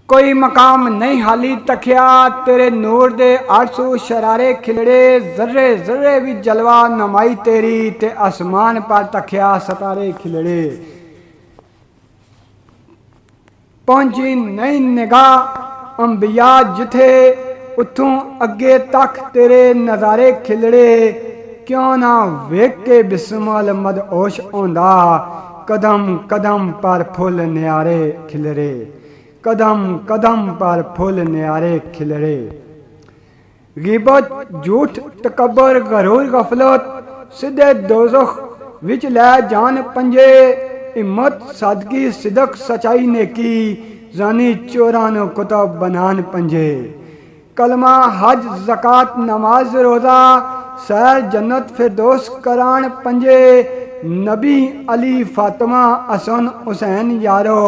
कोई मकाम नहीं हाली तख्या, तेरे नूर दे आरसू शरारे खिलड़े, जर्रे जर्रे भी जलवा नमाई तेरी, ते आसमान पर तख्या सतारे खिलड़े। पहुंची नहीं निगाह अंबिया जिथे, उथों अगे तक तेरे नज़ारे खिलड़े, क्यों ना वेख के बिस्मल मदहोश होंदा, कदम कदम पर फुल न्यारे खिलरे, कदम कदम पर फुल न्यारे खिलरे। गिबत झूठ तकबर गरूर गफलत, सीधे दोज़ख विच लै जान पंजे, हिम्मत सादगी सिदक सचाई नेकी, जानी चोरानो कुतब बनान पंजे। कलमा हज ज़कात नमाज रोज़ा, सैर जन्नत फिरदौस करान पंजे, नबी अली फातिमा हसन हुसैन यारो,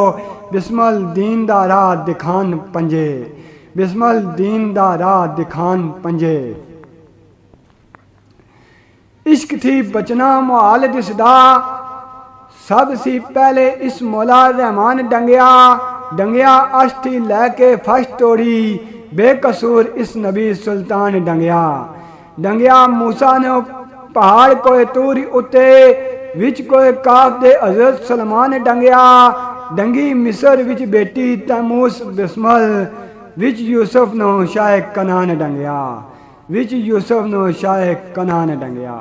बिस्मल दीन दा राह दिखान पंजे, बिस्मल दीन दा राह दिखान पंजे। इश्क थी बचना मुहाल दिसदा, सब सी पहले इस मौला रहमान डंगया, डंगया अष्टी लैके फश तोड़ी, बेकसूर इस नबी सुल्तान डंगया। डंगया मूसा ने पहाड़ कोई तूरी उत्ते, विच कोई काफ दे हजरत सलमान डंगया, डंगी मिस्र विच बेटी तैमूस बिस्मल, विच यूसुफ नो शाह कनान डंगया, विच यूसुफ नो शाह कनान डंगया।